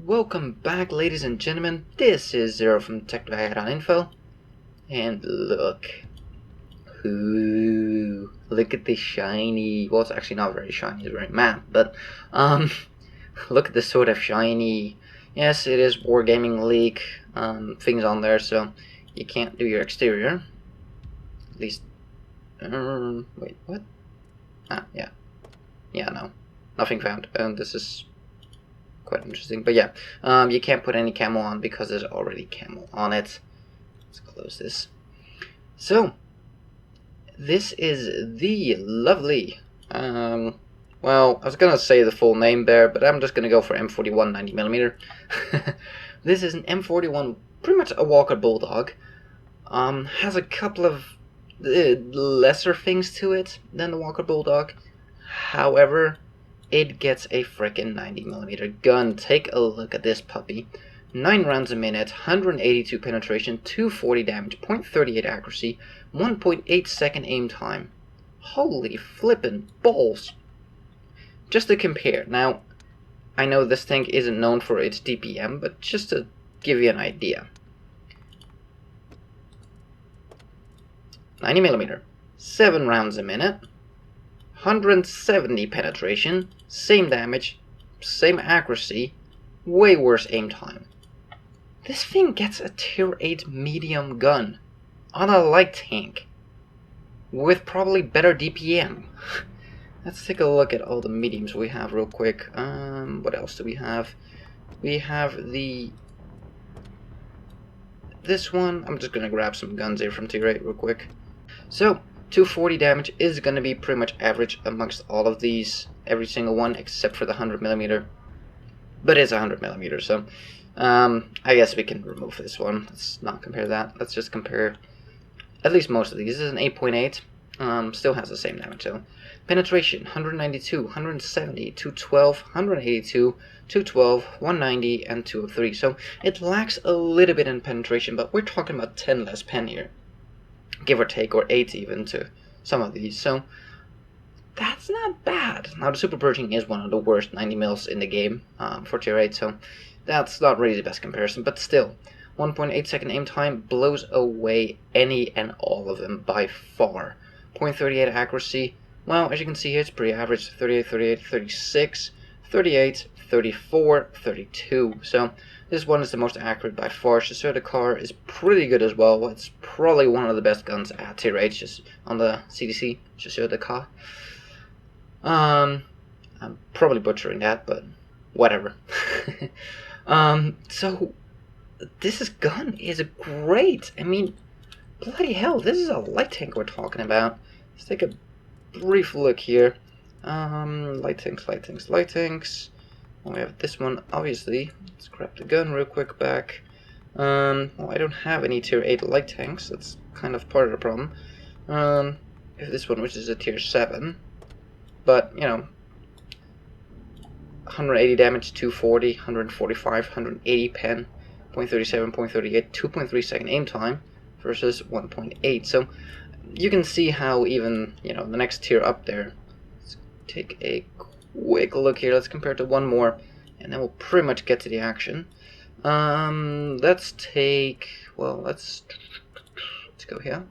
welcome back, ladies and gentlemen. This is Zero from TechDragon.info, and look at this shiny. Well, it's actually not very shiny; it's very matte. But look at this sort of shiny. Yes, it is Wargaming League things on there, so you can't do your exterior. At least, wait, what? Yeah, no, nothing found. And this is quite interesting, but yeah, you can't put any camo on because there's already camo on it. Let's close this. So this is the lovely well, I was gonna say the full name there, but I'm just gonna go for M41 90mm. This is an M41, pretty much a Walker Bulldog. Has a couple of lesser things to it than the Walker Bulldog. However, it gets a frickin' 90mm gun. Take a look at this puppy. 9 rounds a minute, 182 penetration, 240 damage, 0.38 accuracy, 1.8 second aim time. Holy flippin' balls. Just to compare, now, I know this tank isn't known for its DPM, but just to give you an idea. 90mm, 7 rounds a minute, 170 penetration, same damage, same accuracy, way worse aim time. This thing gets a tier 8 medium gun on a light tank with probably better DPM. Let's take a look at all the mediums we have real quick. What else do we have? We have this one. I'm just gonna grab some guns here from tier 8 real quick. So 240 damage is going to be pretty much average amongst all of these, every single one except for the 100mm, but it's 100mm, so I guess we can remove this one. Let's not compare that. Let's just compare at least most of these. This is an 8.8, still has the same damage. So penetration 192, 170, 212, 182, 212, 190, and 203. So it lacks a little bit in penetration, but we're talking about 10 less pen here, give or take, or 8 even to some of these, so that's not bad. Now the super purging is one of the worst 90mm in the game for tier 8, so that's not really the best comparison, but still, 1.8 second aim time blows away any and all of them by far. 0.38 accuracy, well, as you can see here, it's pretty average. 38, 38, 36, 38, 34, 32, so this one is the most accurate by far. The car is pretty good as well. It's probably one of the best guns at tier 8, just on the CDC. The car. I'm probably butchering that, but whatever. So this gun is great. I mean, bloody hell, this is a light tank we're talking about. Let's take a brief look here. Light tanks. We have this one, obviously. Let's grab the gun real quick back. Well, I don't have any tier 8 light tanks. That's kind of part of the problem. If this one, which is a tier 7. But, you know, 180 damage, 240, 145, 180 pen, 0.37, 0.38, 2.3 second aim time versus 1.8. So you can see how even, you know, the next tier up there. Let's take a quick look here. Let's compare it to one more, and then we'll pretty much get to the action. Let's take, well, let's go here,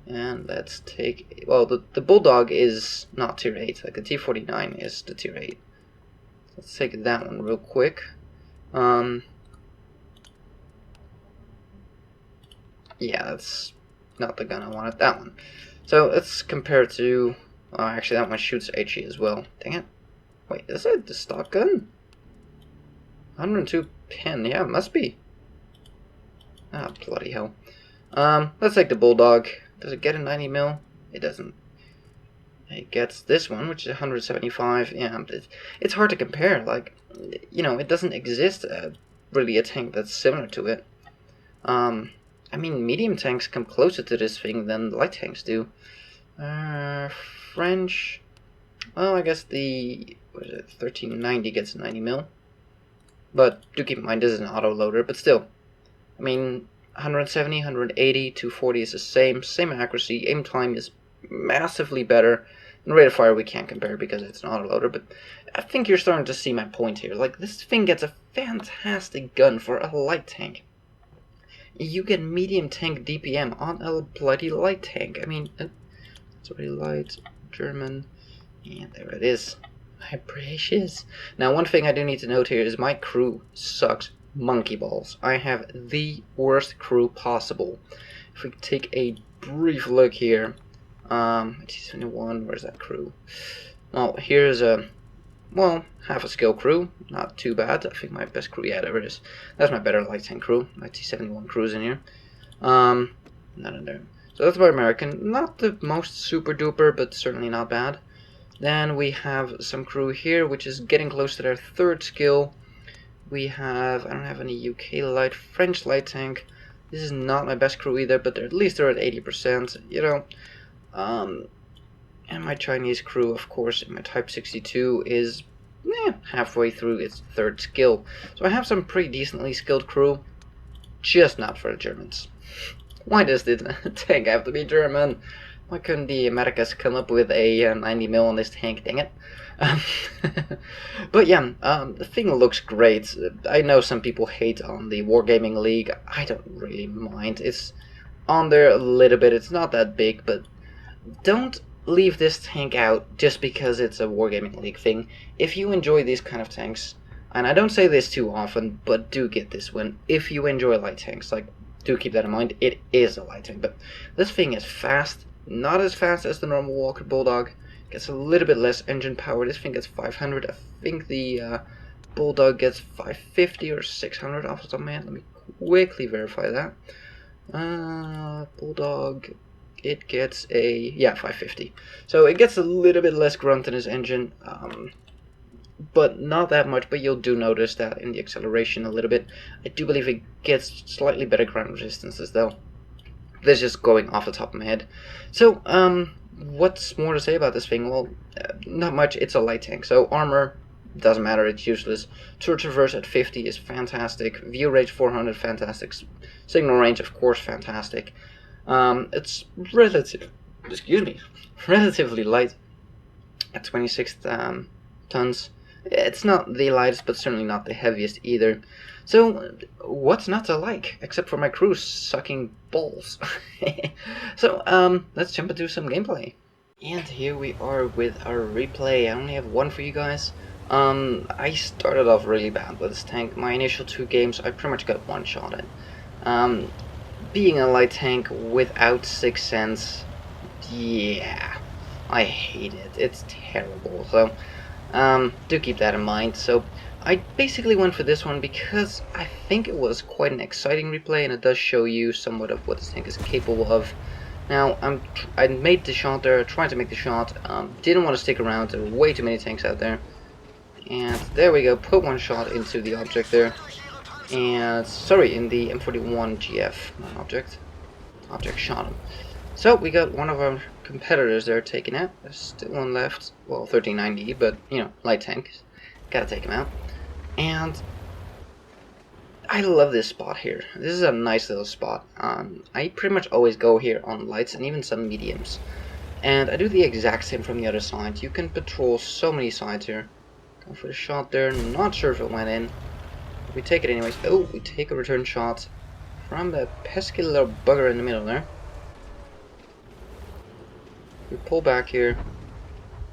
and let's take, well, the Bulldog is not tier 8, like the T49 is the tier 8. Let's take that one real quick. Yeah, that's not the gun I wanted, that one. So let's compare it to, actually that one shoots HE as well. Dang it. Wait, is it the stock gun? 102 pen, yeah, it must be. Ah, bloody hell. Let's take the Bulldog. Does it get a 90mm? It doesn't. It gets this one, which is 175. Yeah, it's hard to compare. Like, you know, it doesn't exist really a tank that's similar to it. I mean, medium tanks come closer to this thing than light tanks do. French. Well, I guess the, what is it, 1390 gets a 90mm. But do keep in mind, this is an auto-loader, but still. I mean, 170, 180, 240 is the same accuracy. Aim time is massively better. And rate of fire we can't compare because it's an autoloader, but I think you're starting to see my point here. Like, this thing gets a fantastic gun for a light tank. You get medium tank DPM on a bloody light tank. I mean, it's already light, German, and there it is. My precious. Now, one thing I do need to note here is my crew sucks monkey balls. I have the worst crew possible. If we take a brief look here, T71, where's that crew? Well, here's a, well, half a skill crew, not too bad. I think my best crew, yeah, there it is. That's my better light tank crew. My T71 crew's in here. Not in there. So that's my American. Not the most super duper, but certainly not bad. Then we have some crew here, which is getting close to their third skill. We have, I don't have any UK light, French light tank. This is not my best crew either, but at least they're at 80%, you know. And my Chinese crew, of course, in my Type 62 is halfway through its third skill. So I have some pretty decently skilled crew, just not for the Germans. Why does the tank have to be German? Why couldn't the Americas come up with a 90mm on this tank, dang it? But yeah, the thing looks great. I know some people hate on the Wargaming League. I don't really mind. It's on there a little bit. It's not that big, but don't leave this tank out just because it's a Wargaming League thing. If you enjoy these kind of tanks, and I don't say this too often, but do get this one. If you enjoy light tanks, like, do keep that in mind. It is a light tank, but this thing is fast. Not as fast as the normal Walker Bulldog. Gets a little bit less engine power. This thing gets 500. I think the Bulldog gets 550 or 600 off the top of my head. Let me quickly verify that. Bulldog, it gets a, yeah, 550. So it gets a little bit less grunt in his engine, but not that much. But you'll do notice that in the acceleration a little bit. I do believe it gets slightly better ground resistances though. This is just going off the top of my head. So, what's more to say about this thing? Well, not much. It's a light tank. So armor doesn't matter. It's useless. Turret traverse at 50 is fantastic. View range 400, fantastic. Signal range, of course, fantastic. It's relatively light at 26 tons. It's not the lightest, but certainly not the heaviest either. So, what's not to like, except for my crew sucking balls? So, let's jump into some gameplay. And here we are with our replay. I only have one for you guys. I started off really bad with this tank. My initial 2 games, I pretty much got one shot in. Being a light tank without 6th Sense, yeah, I hate it. It's terrible. So, do keep that in mind. So, I basically went for this one because I think it was quite an exciting replay, and it does show you somewhat of what this tank is capable of. Now, I made the shot there, tried to make the shot, didn't want to stick around, there were way too many tanks out there. And there we go, put one shot into the object there. And, sorry, in the M41 GF, not object. Object shot him. So, we got one of our competitors there taken out. There's still one left. Well, 1390, but, you know, light tank. Gotta take him out. And I love this spot here. This is a nice little spot. I pretty much always go here on lights and even some mediums. And I do the exact same from the other side. You can patrol so many sides here. Go for the shot there. Not sure if it went in. We take it anyways. Oh, we take a return shot from the pesky little bugger in the middle there. We pull back here.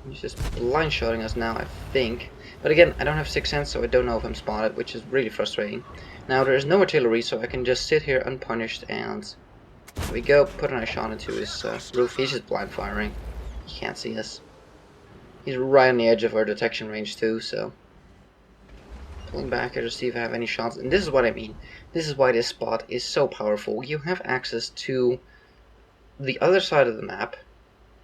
He's just blind shotting us now, I think. But again, I don't have 6th Sense, so I don't know if I'm spotted, which is really frustrating. Now, there is no artillery, so I can just sit here unpunished, and there we go, put a nice shot into his roof. He's just blind firing. He can't see us. He's right on the edge of our detection range, too, so... Pulling back here to see if I have any shots. And this is what I mean. This is why this spot is so powerful. You have access to the other side of the map.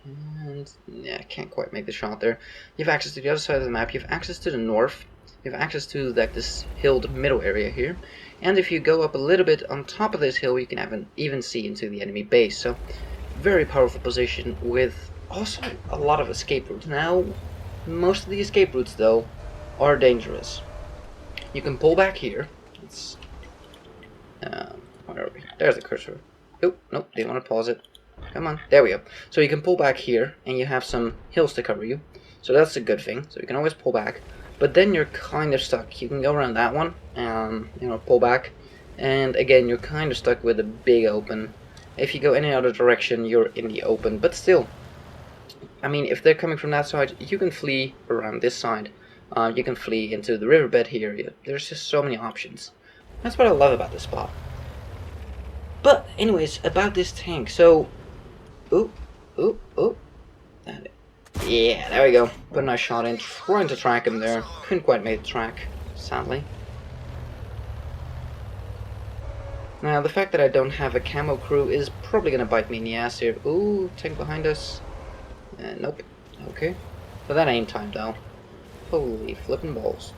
And yeah, I can't quite make the shot there. You have access to the other side of the map. You have access to the north. You have access to like this hilled middle area here. And if you go up a little bit on top of this hill, you can even see into the enemy base. So, very powerful position with also a lot of escape routes. Now, most of the escape routes though are dangerous. You can pull back here. Where are we? There's the cursor. Oh, nope, didn't want to pause it. Come on. There we go. So you can pull back here, and you have some hills to cover you. So that's a good thing. So you can always pull back. But then you're kind of stuck. You can go around that one, you know, pull back. And again, you're kind of stuck with a big open. If you go any other direction, you're in the open. But still, I mean, if they're coming from that side, you can flee around this side. You can flee into the riverbed here. There's just so many options. That's what I love about this spot. But anyways, about this tank. So, ooh. Yeah, there we go. Put a nice shot in, trying to track him there. Couldn't quite make the track, sadly. Now, the fact that I don't have a camo crew is probably gonna bite me in the ass here. Ooh, tank behind us. Nope. Okay. But that aim time, though. Holy flippin' balls.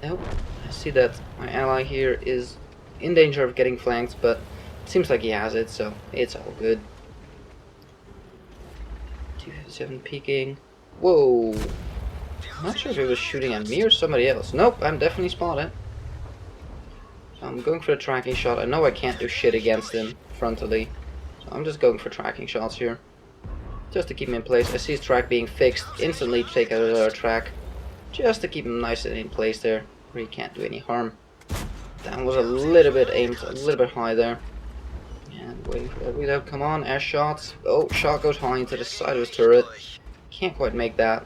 Nope. I see that my ally here is in danger of getting flanked, but it seems like he has it, so it's all good. 257 peeking. Whoa. I'm not sure if he was shooting at me or somebody else. Nope, I'm definitely spotted. So I'm going for a tracking shot. I know I can't do shit against him frontally. So I'm just going for tracking shots here. Just to keep him in place. I see his track being fixed. Instantly take out another track. Just to keep him nice and in place there, where he can't do any harm. That was a little bit aimed, a little bit high there. And waiting for that readout. Come on, air shots. Oh, shot goes high into the side of his turret. Can't quite make that.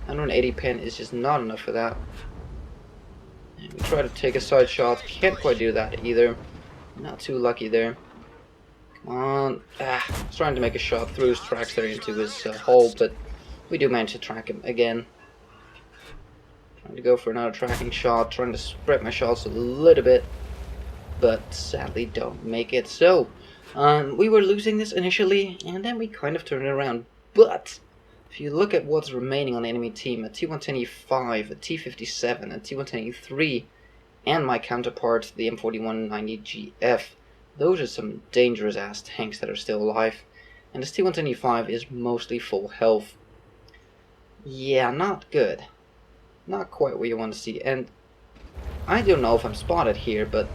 180 pin is just not enough for that. And we try to take a side shot. Can't quite do that either. Not too lucky there. Come on. Trying to make a shot through his tracks there into his hole, but we do manage to track him again. Trying to go for another tracking shot, trying to spread my shots a little bit, but sadly don't make it. So, we were losing this initially, and then we kind of turned it around. But if you look at what's remaining on the enemy team, a T110E5, a T57, a T110E3, and my counterpart, the M41 90GF, those are some dangerous ass tanks that are still alive. And this T110E5 is mostly full health. Yeah, not good. Not quite what you want to see, and I don't know if I'm spotted here, but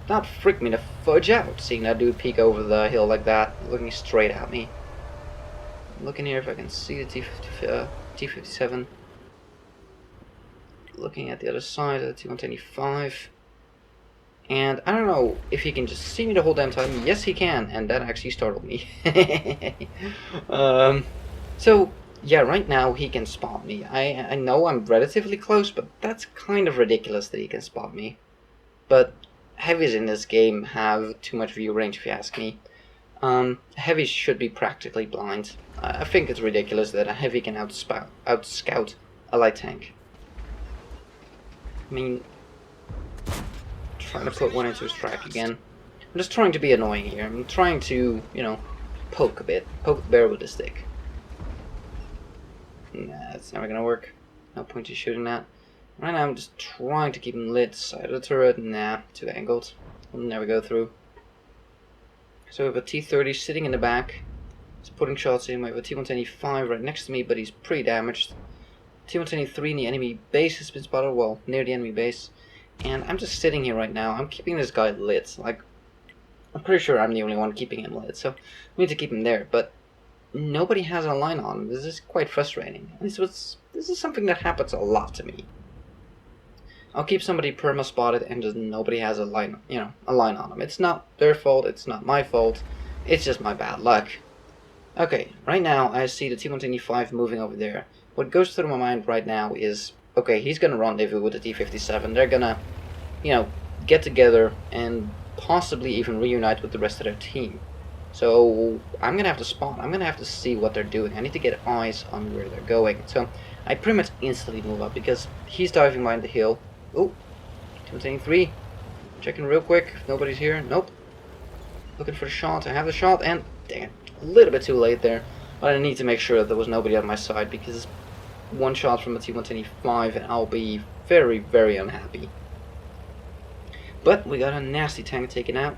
that freaked me the fudge out, seeing that dude peek over the hill like that, looking straight at me. Looking here if I can see the T57. Looking at the other side of the T110E5. And I don't know if he can just see me the whole damn time. Yes, he can, and that actually startled me. So, yeah, right now he can spot me. I know I'm relatively close, but that's kind of ridiculous that he can spot me. But heavies in this game have too much view range, if you ask me. Heavies should be practically blind. I think it's ridiculous that a heavy can outscout a light tank. I mean, trying to put one into his track again. I'm just trying to be annoying here. I'm trying to, you know, poke a bit. Poke the bear with a stick. Nah, it's never gonna work. No point in shooting that. Right now I'm just trying to keep him lit. Side of the turret, nah, too angled. Will never go through. So we have a T30 sitting in the back. He's putting shots in. We have a T110E5 right next to me, but he's pretty damaged. T110E3 in the enemy base has been spotted, well, near the enemy base. And I'm just sitting here right now. I'm keeping this guy lit. Like, I'm pretty sure I'm the only one keeping him lit, so we need to keep him there. But nobody has a line on him. This is quite frustrating. This is something that happens a lot to me. I'll keep somebody perma spotted and just nobody has a line, you know, a line on them. It's not their fault, it's not my fault, it's just my bad luck. Okay, right now I see the T110E5 moving over there. What goes through my mind right now is, okay, he's gonna rendezvous with the T57. They're gonna, you know, get together and possibly even reunite with the rest of their team. So I'm gonna have to spot. I'm gonna have to see what they're doing. I need to get eyes on where they're going. So I pretty much instantly move up because he's diving behind the hill. Oh, T110E3. Checking real quick if nobody's here. Nope. Looking for the shot. I have the shot, and dang it, a little bit too late there. But I need to make sure that there was nobody on my side because one shot from a T110E5 and I'll be very, very unhappy. But we got a nasty tank taken out.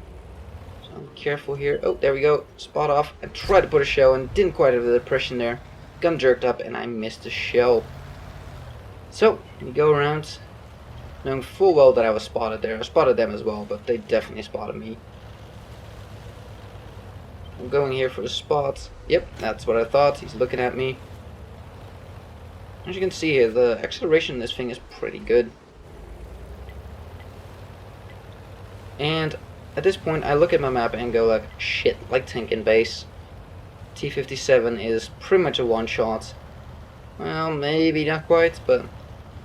So I'm careful here. Oh, there we go. Spot off. I tried to put a shell and didn't quite have the depression there. Gun jerked up and I missed the shell. So, we go around, knowing full well that I was spotted there. I spotted them as well, but they definitely spotted me. I'm going here for the spot. Yep, that's what I thought. He's looking at me. As you can see here, the acceleration in this thing is pretty good. And at this point, I look at my map and go like, shit, light tank in base. T57 is pretty much a one-shot. Well, maybe not quite, but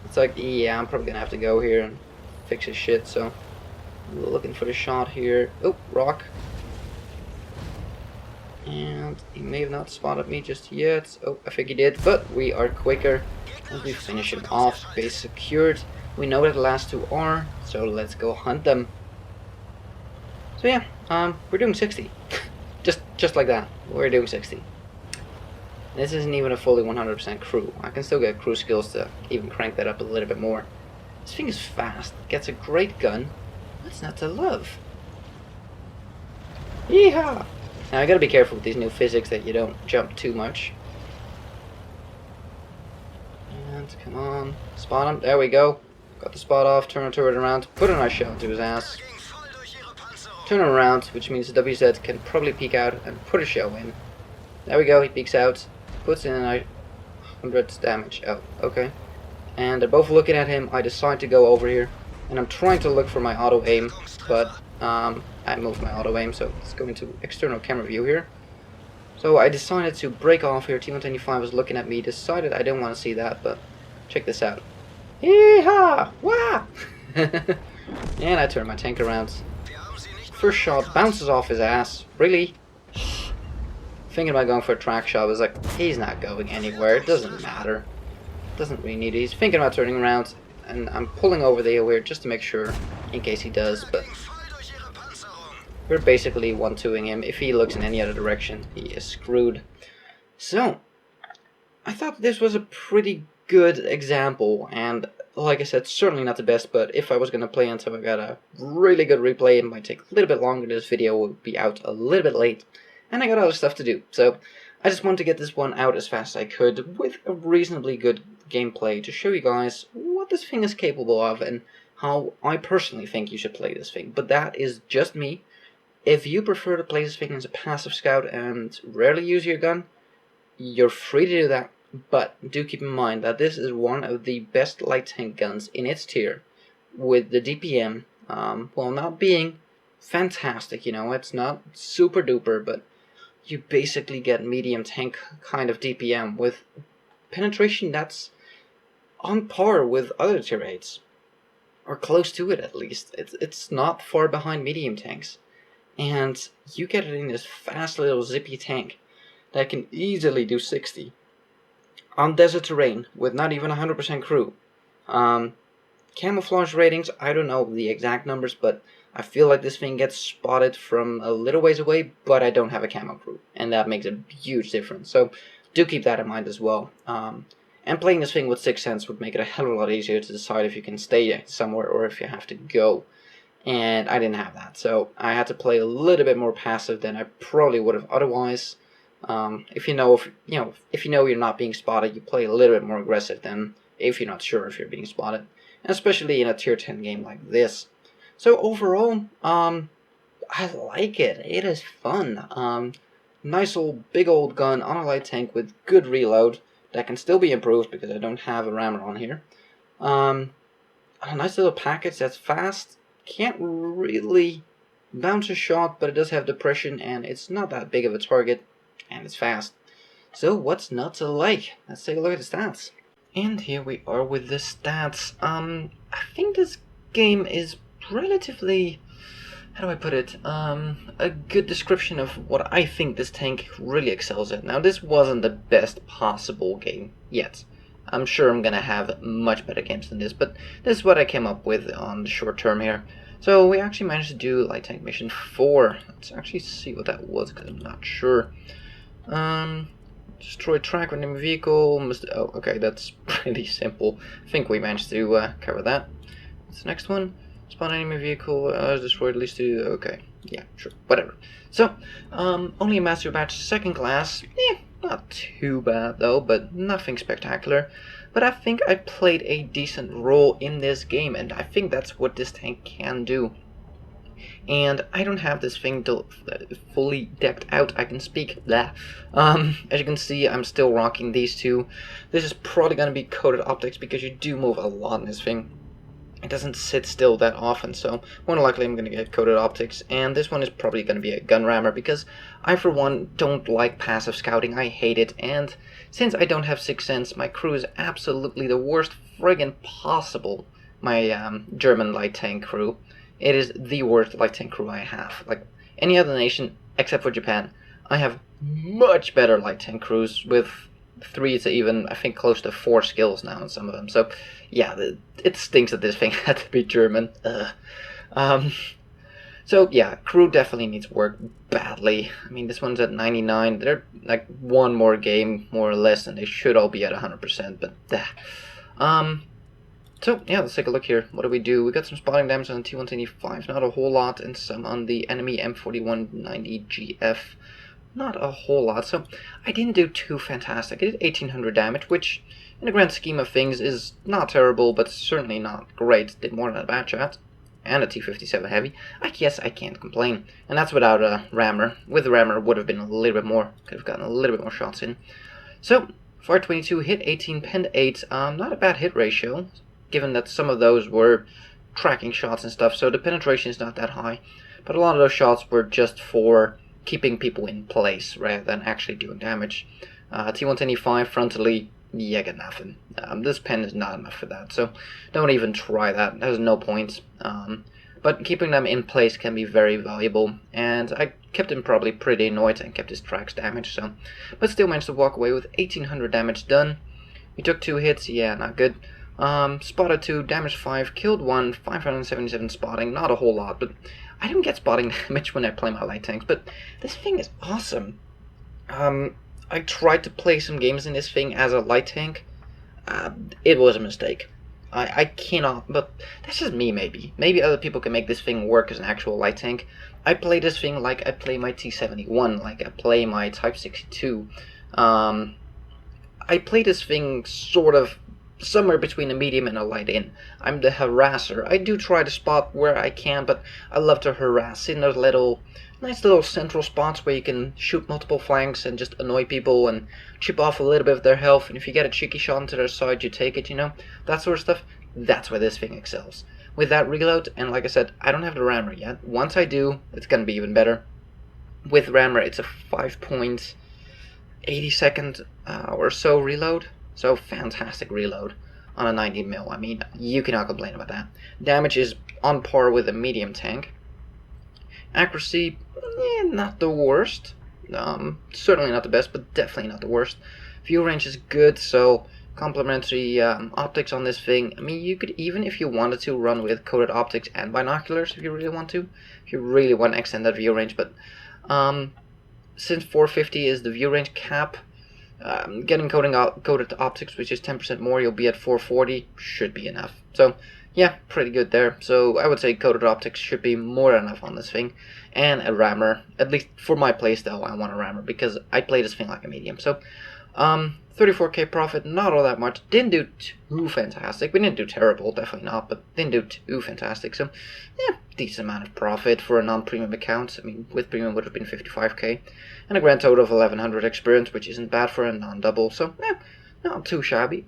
it's like, yeah, I'm probably gonna have to go here and fix his shit, so looking for the shot here. Oh, rock. And he may have not spotted me just yet. Oh, I think he did, but we are quicker. And we finish him off. Base secured. We know where the last two are, so let's go hunt them. So yeah, we're doing 60. just like that. We're doing 60. This isn't even a fully 100% crew. I can still get crew skills to even crank that up a little bit more. This thing is fast. Gets a great gun. What's not to love? Yeehaw! Now I gotta be careful with these new physics that you don't jump too much. And come on, spot him. There we go. Got the spot off. Turn our turret around. Put a nice shot into his ass. Turn him around, which means the WZ can probably peek out and put a shell in. There we go. He peeks out. Puts in a 100 damage. Oh, okay. And they're both looking at him. I decide to go over here, and I'm trying to look for my auto aim, but I moved my auto aim, so let's go into external camera view here. So I decided to break off here. T125 was looking at me. Decided I didn't want to see that, but check this out. Yeehaw! Wah! And I turn my tank around. First shot bounces off his ass. Really? Thinking about going for a track shot, I was like, he's not going anywhere. It doesn't matter. Doesn't really need it. He's thinking about turning around, and I'm pulling over the air just to make sure, in case he does, but we're basically 1-2ing him. If he looks in any other direction, he is screwed. So, I thought this was a pretty good example, and like I said, certainly not the best, but if I was going to play until I got a really good replay, it might take a little bit longer. This video will be out a little bit late, and I got other stuff to do. So, I just wanted to get this one out as fast as I could with a reasonably good gameplay to show you guys what this thing is capable of and how I personally think you should play this thing. But that is just me. If you prefer to play this thing as a passive scout and rarely use your gun, you're free to do that. But do keep in mind that this is one of the best light tank guns in its tier, with the DPM, well, not being fantastic, you know, it's not super duper, but you basically get medium tank kind of DPM with penetration that's on par with other tier 8s, or close to it at least. It's not far behind medium tanks, and you get it in this fast little zippy tank that can easily do 60. On desert terrain, with not even 100% crew. Camouflage ratings, I don't know the exact numbers, but I feel like this thing gets spotted from a little ways away, but I don't have a camo crew, and that makes a huge difference. So do keep that in mind as well. And playing this thing with 6 cents would make it a hell of a lot easier to decide if you can stay somewhere or if you have to go. And I didn't have that, so I had to play a little bit more passive than I probably would have otherwise. If you know you're not being spotted, you play a little bit more aggressive than if you're not sure if you're being spotted, and especially in a tier 10 game like this. So overall, I like it. It is fun. Nice old big old gun on a light tank with good reload that can still be improved because I don't have a rammer on here. A nice little package that's fast. Can't really bounce a shot, but it does have depression, and it's not that big of a target. And it's fast. So what's not to like? Let's take a look at the stats. And here we are with the stats. I think this game is relatively, how do I put it, a good description of what I think this tank really excels at. Now, this wasn't the best possible game yet. I'm sure I'm gonna have much better games than this, but this is what I came up with on the short term here. So we actually managed to do light tank mission 4. Let's actually see what that was, because I'm not sure. Destroy track with enemy vehicle. Oh, okay, that's pretty simple. I think we managed to cover that. What's the next one? Spawn enemy vehicle, destroy at least 2. Okay, yeah, sure, whatever. So, only a master batch, second class. Not too bad though, but nothing spectacular. But I think I played a decent role in this game, and I think that's what this tank can do. and I don't have this thing fully decked out. I can speak. Blah. As you can see, I'm still rocking these two. This is probably going to be coated optics because you do move a lot in this thing. It doesn't sit still that often, so more than likely I'm going to get coated optics, and this one is probably going to be a gun rammer because I, for one, don't like passive scouting. I hate it, and since I don't have Sixth Sense, my crew is absolutely the worst friggin' possible. My German light tank crew. It is the worst light tank crew I have. Like any other nation except for Japan, I have much better light tank crews with 3 to even, I think, close to 4 skills now in some of them. So yeah, it stinks that this thing had to be German. So yeah, crew definitely needs work badly. I mean, this one's at 99. They're like one more game, more or less, and they should all be at 100%. But so yeah, let's take a look here. What do? We got some spotting damage on the T125, not a whole lot, and some on the enemy M41 90GF. Not a whole lot, so I didn't do too fantastic. I did 1800 damage, which in the grand scheme of things is not terrible, but certainly not great. Did more than a bad shot. And a T57 heavy. I guess I can't complain. And that's without a rammer. With the rammer, would have been a little bit more. Could have gotten a little bit more shots in. So, fire 22, hit 18, penned 8. Not a bad hit ratio, given that some of those were tracking shots and stuff, so the penetration is not that high. But a lot of those shots were just for keeping people in place rather than actually doing damage. T125 frontally, yeah, got nothing. This pen is not enough for that, so don't even try that. There's no point. But keeping them in place can be very valuable, and I kept him probably pretty annoyed and kept his tracks damaged, so. But still managed to walk away with 1800 damage done. We took 2 hits, yeah, not good. Spotted 2, damaged 5, killed 1, 577 spotting, not a whole lot, but I don't get spotting damage when I play my light tanks, but this thing is awesome. I tried to play some games in this thing as a light tank. It was a mistake. I cannot, but that's just me maybe. Maybe other people can make this thing work as an actual light tank. I play this thing like I play my T71, like I play my Type 62. I play this thing sort of somewhere between a medium and a light in. I'm the harasser. I do try to spot where I can, but I love to harass in those nice little central spots where you can shoot multiple flanks and just annoy people and chip off a little bit of their health, and if you get a cheeky shot into their side, you take it, you know? That sort of stuff. That's where this thing excels. With that reload, and like I said, I don't have the rammer yet. Once I do, it's gonna be even better. With rammer, it's a 5.80 second or so reload. So fantastic reload on a 90mm. I mean, you cannot complain about that. Damage is on par with a medium tank. Accuracy, not the worst. Certainly not the best, but definitely not the worst. View range is good, so complementary optics on this thing. I mean, you could even, if you wanted to, run with coated optics and binoculars if you really want to. If you really want to extend that view range, but since 450 is the view range cap, getting coated optics, which is 10% more, you'll be at 440, should be enough. So yeah, pretty good there. So I would say coated optics should be more than enough on this thing. And a rammer, at least for my playstyle, I want a rammer because I play this thing like a medium. So 34k profit, not all that much. Didn't do too fantastic. We didn't do terrible, definitely not, but didn't do too fantastic. So yeah, decent amount of profit for a non-premium account. I mean, with premium would have been 55k. And a grand total of 1100 experience, which isn't bad for a non-double. So yeah, not too shabby.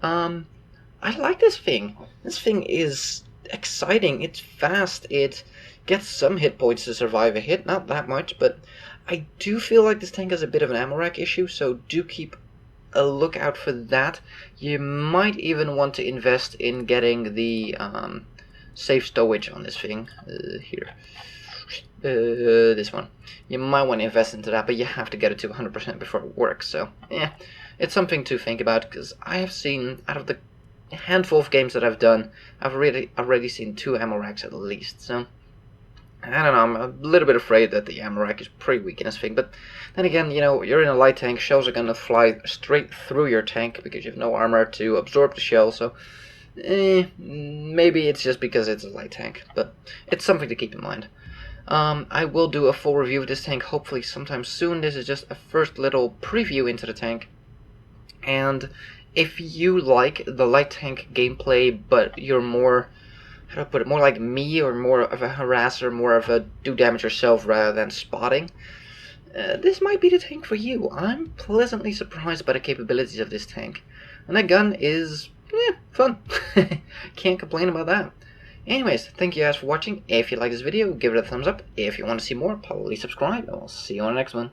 I like this thing. This thing is exciting. It's fast. It gets some hit points to survive a hit. Not that much, but I do feel like this tank has a bit of an ammo rack issue, so do keep a lookout for that. You might even want to invest in getting the safe stowage on this thing. Here. This one. You might want to invest into that, but you have to get it to 100% before it works, so yeah. It's something to think about, because I have seen, out of the handful of games that I've done, I've already seen 2 ammo racks at least, so I don't know, I'm a little bit afraid that the ammo rack is pretty weak in this thing, but then again, you know, you're in a light tank, shells are gonna fly straight through your tank because you have no armor to absorb the shell, so maybe it's just because it's a light tank, but it's something to keep in mind. I will do a full review of this tank hopefully sometime soon. This is just a first little preview into the tank, and if you like the light tank gameplay, but you're more how do I put it, more like me, or more of a harasser, more of a do damage yourself rather than spotting, this might be the tank for you. I'm pleasantly surprised by the capabilities of this tank. And that gun is, fun. Can't complain about that. Anyways, thank you guys for watching. If you like this video, give it a thumbs up. If you want to see more, probably subscribe. And I'll see you on the next one.